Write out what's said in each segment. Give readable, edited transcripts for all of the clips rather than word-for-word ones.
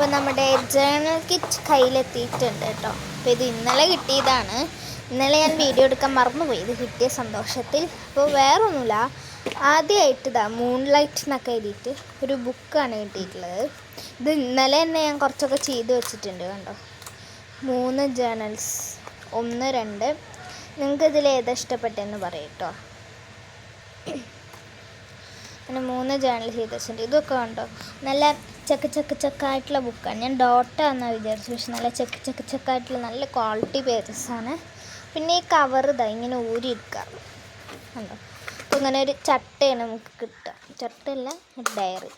അപ്പോൾ നമ്മുടെ journal kit കയ്യിലെത്തിയിട്ടുണ്ട് കേട്ടോ. അപ്പോൾ ഇത് ഇന്നലെ കിട്ടിയതാണ്. ഇന്നലെ ഞാൻ വീഡിയോ എടുക്കാൻ മറന്നുപോയി ഇത് കിട്ടിയ സന്തോഷത്തിൽ. അപ്പോൾ വേറൊന്നുമില്ല, ആദ്യമായിട്ട് മൂൺ ലൈറ്റ് എന്നൊക്കെ എഴുതിയിട്ട് ഒരു ബുക്കാണ് കിട്ടിയിട്ടുള്ളത്. ഇത് ഇന്നലെ തന്നെ ഞാൻ കുറച്ചൊക്കെ ചെയ്ത് വെച്ചിട്ടുണ്ട് കണ്ടോ. 3 ജേണൽസ്, 1, 2. നിങ്ങൾക്ക് ഇതിൽ ഏതാ ഇഷ്ടപ്പെട്ടെന്ന് പറയും കേട്ടോ. അങ്ങനെ 3 ജേണൽ ചെയ്ത് വെച്ചിട്ടുണ്ട്. ഇതൊക്കെ കണ്ടോ, നല്ല ചക്കായിട്ടുള്ള ബുക്കാണ്. ഞാൻ ഡോട്ടാണെന്നാണ് വിചാരിച്ചു, പക്ഷെ നല്ല ചക്കായിട്ടുള്ള നല്ല ക്വാളിറ്റി പേജസാണ്. പിന്നെ ഈ കവർ ഇതാ ഇങ്ങനെ ഊരിയെടുക്കാം കണ്ടോ. അപ്പോൾ ഇങ്ങനെ ഒരു ചട്ടയാണ് നമുക്ക് കിട്ടുക. ചട്ടയല്ല, ഡയറി.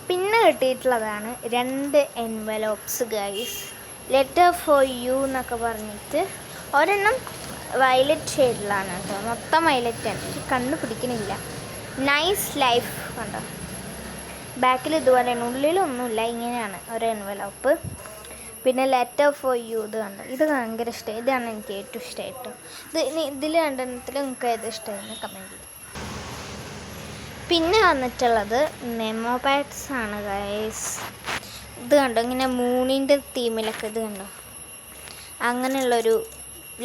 പിന്നെ കിട്ടിയിട്ടുള്ളതാണ് 2 എൻവലോപ്സ് ഗൈസ്. ലെറ്റർ ഫോർ യു എന്നൊക്കെ പറഞ്ഞിട്ട് ഒരെണ്ണം വയലറ്റ് ഷെയ്ഡിലാണ് കേട്ടോ. മൊത്തം വയലറ്റാണ്, എനിക്ക് കണ്ണ് പിടിക്കണില്ല. നൈസ് ലൈഫ് കണ്ടോ. ബാക്കിൽ ഇതുപോലെയാണ്, ഉള്ളിലൊന്നുമില്ല, ഇങ്ങനെയാണ് ഒരു എൻവലപ്പ്. പിന്നെ ലെറ്റർ ഫോർ യു ഇത് കണ്ടോ. ഇത് ഭയങ്കര ഇഷ്ടമായി, ഇതാണ് എനിക്ക് ഏറ്റവും ഇഷ്ടമായിട്ടോ. ഇതിൽ രണ്ടെണ്ണത്തിൽ നിങ്ങൾക്ക് ഏത് ഇഷ്ടമായിരുന്നു കമൻറ്റ് ചെയ്യും. പിന്നെ വന്നിട്ടുള്ളത് മെമ്മോ പാഡ്സ് ആണ് ഗൈസ്. ഇത് കണ്ടോ, ഇങ്ങനെ മൂണിൻ്റെ തീമിലൊക്കെ ഇത് കണ്ടോ. അങ്ങനെയുള്ളൊരു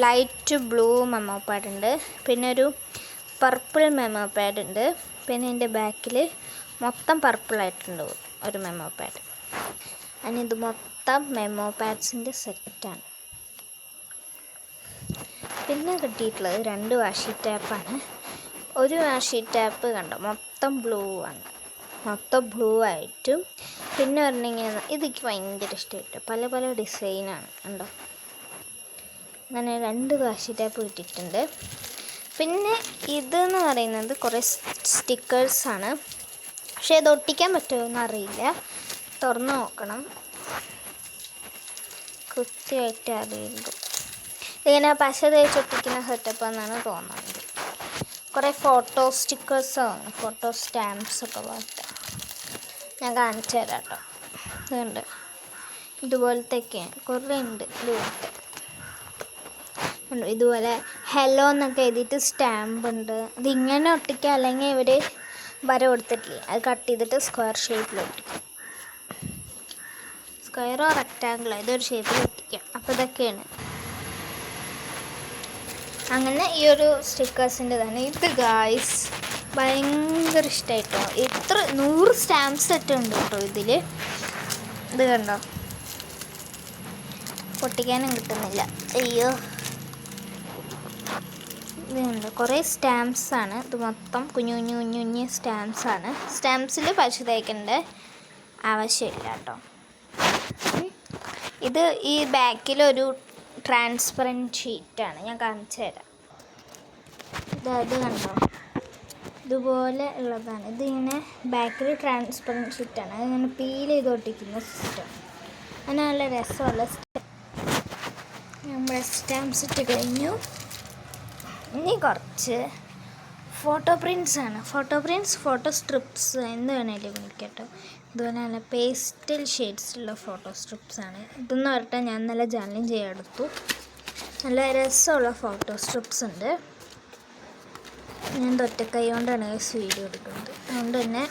ലൈറ്റ് ബ്ലൂ മെമ്മോ പാഡ് ഉണ്ട്, പിന്നെ ഒരു പർപ്പിൾ മെമ്മോ പാഡ് ഉണ്ട്, പിന്നെ എൻ്റെ ബാക്കിൽ മൊത്തം പർപ്പിളായിട്ടുണ്ട് ഒരു മെമ്മോ പാഡ്. അതിനിത് മൊത്തം മെമ്മോ പാഡ്സിൻ്റെ സെറ്റാണ്. പിന്നെ കിട്ടിയിട്ടുള്ളത് 2 വാഷി ടാപ്പാണ്. ഒരു വാഷി ടാപ്പ് കണ്ടോ മൊത്തം ബ്ലൂ ആണ്, മൊത്തം ബ്ലൂ ആയിട്ടും പിന്നെ പറഞ്ഞിങ്ങനെ ഇതെനിക്ക് ഭയങ്കര ഇഷ്ടമായിട്ട് പല പല ഡിസൈനാണ് കണ്ടോ. അങ്ങനെ 2 വാഷി ടാപ്പ് കിട്ടിയിട്ടുണ്ട്. പിന്നെ ഇതെന്ന് പറയുന്നത് കുറേ സ്റ്റിക്കേഴ്സാണ്, പക്ഷേ ഇത് ഒട്ടിക്കാൻ പറ്റുമോയെന്ന് അറിയില്ല, തുറന്ന് നോക്കണം, കൃത്യമായിട്ട് അറിയുള്ളൂ. ഇതിങ്ങനെ പശ തേച്ചൊട്ടിക്കുന്ന സെറ്റപ്പാണെന്നാണ് തോന്നുന്നത്. കുറേ ഫോട്ടോ സ്റ്റിക്കേഴ്സാണ്, ഫോട്ടോ സ്റ്റാമ്പ്സൊക്കെ പോലത്തെ. ഞാൻ കാണിച്ചു തരാം കേട്ടോ. ഇതുണ്ട്, ഇതുപോലത്തെയൊക്കെയാണ് കുറേ ഉണ്ട്. ഇതുപോലെ ഹെലോ എന്നൊക്കെ എഴുതിയിട്ട് സ്റ്റാമ്പ് ഉണ്ട്. ഇതിങ്ങനെ ഒട്ടിക്കുക, അല്ലെങ്കിൽ ഇവർ വര കൊടുത്തിട്ടില്ലേ അത് കട്ട് ചെയ്തിട്ട് സ്ക്വയർ ഷേപ്പിൽ ഒട്ടിക്കും. സ്ക്വയറോ റെക്റ്റാങ്കിളോ ഇതൊരു ഷേപ്പിൽ ഒട്ടിക്കുക. അപ്പോൾ ഇതൊക്കെയാണ്. അങ്ങനെ ഈ ഒരു സ്റ്റിക്കേഴ്സിൻ്റെതാണ് ഇത് ഗായ്സ്. ഭയങ്കര ഇഷ്ടമായിട്ടോ. 100 സ്റ്റാമ്പ് സെറ്റ് ഉണ്ട് കേട്ടോ ഇതിൽ. ഇത് കണ്ടോ, പൊട്ടിക്കാനും കിട്ടുന്നില്ല, അയ്യോ. ഇതുണ്ട്, കുറേ സ്റ്റാമ്പ്സാണ്. ഇത് മൊത്തം കുഞ്ഞു കുഞ്ഞു സ്റ്റാമ്പ്സാണ്. സ്റ്റാമ്പ്സിൽ പശ തേക്കേണ്ട ആവശ്യമില്ല കേട്ടോ. ഇത് ഈ ബാക്കിലൊരു ട്രാൻസ്പെറൻറ്റ് ഷീറ്റാണ്, ഞാൻ കാണിച്ചു തരാം. ഇത് കണ്ടോ, ഇതുപോലെ ഉള്ളതാണ്. ഇതിങ്ങനെ ബാക്കിൽ ട്രാൻസ്പെറൻറ്റ് ഷീറ്റാണ്, അതിങ്ങനെ പീൽ ചെയ്ത് ഒട്ടിക്കുന്ന സിസ്റ്റം. അങ്ങനെ നല്ല രസമുള്ള നമ്മുടെ സ്റ്റാമ്പ്സ് ഇട്ട് കഴിഞ്ഞു. ഇനി കുറച്ച് ഫോട്ടോ പ്രിൻറ്റ്സാണ്. ഫോട്ടോ സ്ട്രിപ്സ് എന്ത് വേണേലും വിളിക്കട്ടോ. ഇതുപോലെ നല്ല പേസ്റ്റൽ ഷെയ്ഡ്സിലുള്ള ഫോട്ടോ സ്ട്രിപ്സാണ്. ഇതെന്ന് പറഞ്ഞിട്ട് ഞാൻ നല്ല ജേർണലിങ് ചെയ്യാനെടുത്തു. നല്ല രസമുള്ള ഫോട്ടോ സ്ട്രിപ്സ് ഉണ്ട്. ഞാൻ ഒറ്റക്കൈ കൊണ്ടാണ് വീഡിയോ എടുക്കുന്നത്, അതുകൊണ്ട് തന്നെ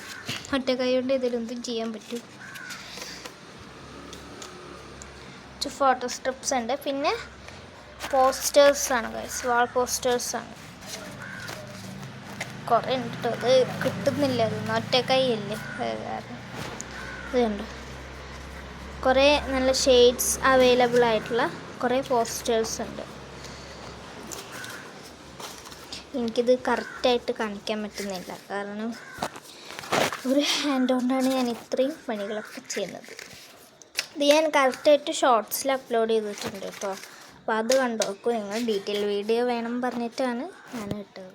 ഒറ്റക്കൈ കൊണ്ട് ഇതിലൊന്നും ചെയ്യാൻ പറ്റും. ഫോട്ടോ സ്ട്രിപ്സ് ഉണ്ട്. പിന്നെ പോസ്റ്റേഴ്സാണ് ഗൈസ്, വാൾ പോസ്റ്റേഴ്സാണ്. കുറേ ഉണ്ട് കേട്ടോ, അത് കിട്ടുന്നില്ല, അതൊന്നും ഒറ്റക്കൈയല്ലേ കാരണം. ഇത് കണ്ടോ, കുറേ നല്ല ഷെയ്ഡ്സ് അവൈലബിൾ ആയിട്ടുള്ള കുറേ പോസ്റ്റേഴ്സ് ഉണ്ട്. എനിക്കിത് കറക്റ്റായിട്ട് കാണിക്കാൻ പറ്റുന്നില്ല, കാരണം ഒരു ഹാൻഡ് കൊണ്ടാണ് ഞാൻ ഇത്രയും പണികളൊക്കെ ചെയ്യുന്നത്. ഇത് ഞാൻ കറക്റ്റായിട്ട് ഷോർട്സിൽ അപ്ലോഡ് ചെയ്തിട്ടുണ്ട് കേട്ടോ. അപ്പോൾ അത് കണ്ടു നോക്കൂ നിങ്ങൾ. ഡീറ്റെയിൽ വീഡിയോ വേണം പറഞ്ഞിട്ടാണ് ഞാൻ ഇട്ടത്.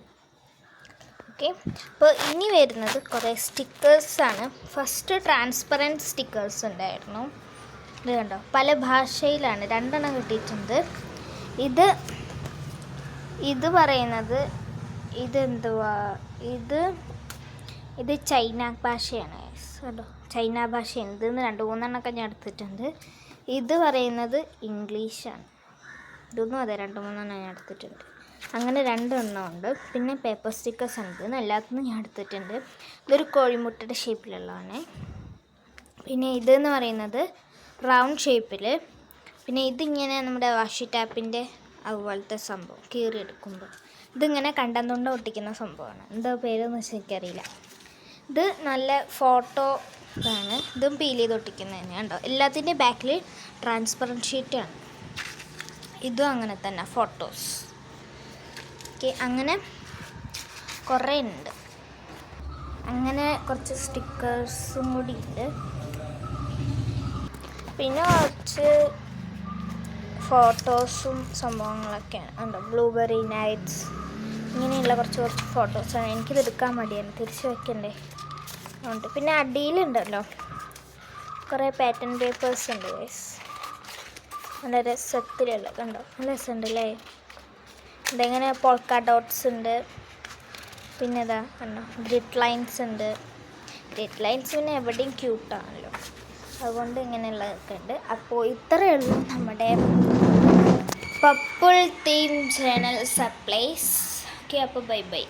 ഓക്കെ, അപ്പോൾ ഇനി വരുന്നത് കുറേ സ്റ്റിക്കേഴ്സാണ്. ഫസ്റ്റ് ട്രാൻസ്പെറൻറ്റ് സ്റ്റിക്കേഴ്സ് ഉണ്ടായിരുന്നു. ഇത് കണ്ടോ, പല ഭാഷയിലാണ്, 2 എണ്ണം കിട്ടിയിട്ടുണ്ട്. ഇത് പറയുന്നത് ഇതെന്തുവാ, ഇത് ചൈന ഭാഷയാണ് കേട്ടോ. ചൈന ഭാഷയാണ്. ഇതിന്ന് 2-3 എണ്ണമൊക്കെ ഞാൻ എടുത്തിട്ടുണ്ട്. ഇത് പറയുന്നത് ഇംഗ്ലീഷാണ്. ഇതൊന്നും അതെ 2-3 എണ്ണം ഞാൻ എടുത്തിട്ടുണ്ട്. അങ്ങനെ 2 എണ്ണം ഉണ്ട്. പിന്നെ പേപ്പർ സ്റ്റിക്കേഴ്സ് ഉണ്ട്, എല്ലാത്തിനും ഞാൻ എടുത്തിട്ടുണ്ട്. ഇതൊരു കോഴിമുട്ടയുടെ ഷേപ്പിലുള്ളതാണ്. പിന്നെ ഇതെന്ന് പറയുന്നത് റൗണ്ട് ഷേപ്പിൽ. പിന്നെ ഇതിങ്ങനെ നമ്മുടെ വാഷി ടാപ്പിൻ്റെ അതുപോലത്തെ സംഭവം കീറിയെടുക്കുമ്പോൾ ഇതിങ്ങനെ കണ്ടന്തുകൊണ്ട് ഒട്ടിക്കുന്ന സംഭവമാണ്. എന്താ പേരെന്ന് വെച്ചാൽ എനിക്കറിയില്ല. ഇത് നല്ല ഫോട്ടോ ഇതാണ്. ഇതും പീൽ ചെയ്ത് ഒട്ടിക്കുന്നത് തന്നെയാണ് കേട്ടോ. എല്ലാത്തിൻ്റെ ബാക്കിൽ ട്രാൻസ്പെറൻറ്റ് ഷീറ്റാണ്. ഇതും അങ്ങനെ തന്നെ ഫോട്ടോസ്. ഓക്കെ, അങ്ങനെ കുറേ ഉണ്ട്. അങ്ങനെ കുറച്ച് സ്റ്റിക്കേഴ്സും കൂടി ഉണ്ട്. പിന്നെ കുറച്ച് ഫോട്ടോസും സംഭവങ്ങളൊക്കെയാണ്. ഉണ്ടോ, ബ്ലൂബെറി നൈറ്റ്സ്, ഇങ്ങനെയുള്ള കുറച്ച് ഫോട്ടോസാണ്. എനിക്കിത് എടുക്കാൻ മടിയാണ്, തിരിച്ച് വയ്ക്കണ്ടേ ഉണ്ട്. പിന്നെ അടിയിലുണ്ടല്ലോ കുറേ പാറ്റേൺ പേപ്പേഴ്സ് ഉണ്ട് ഗൈസ്. നല്ല രസത്തിലുള്ള കണ്ടോ, നല്ല രസമുണ്ടല്ലേ. ഇതെങ്ങനെ പോൾക്ക ഡോട്ട്സ് ഉണ്ട്. പിന്നെ ഇതാ കണ്ടോ, ഗ്രിഡ് ലൈൻസ് ഉണ്ട്. ഗ്രിഡ് ലൈൻസ് പിന്നെ എവിടെയും ക്യൂട്ടാണല്ലോ, അതുകൊണ്ട് ഇങ്ങനെയുള്ളതൊക്കെ ഉണ്ട്. അപ്പോൾ ഇത്രയേ ഉള്ളൂ നമ്മുടെ purple theme journal supplies. Okay, അപ്പോൾ ബൈ ബൈ.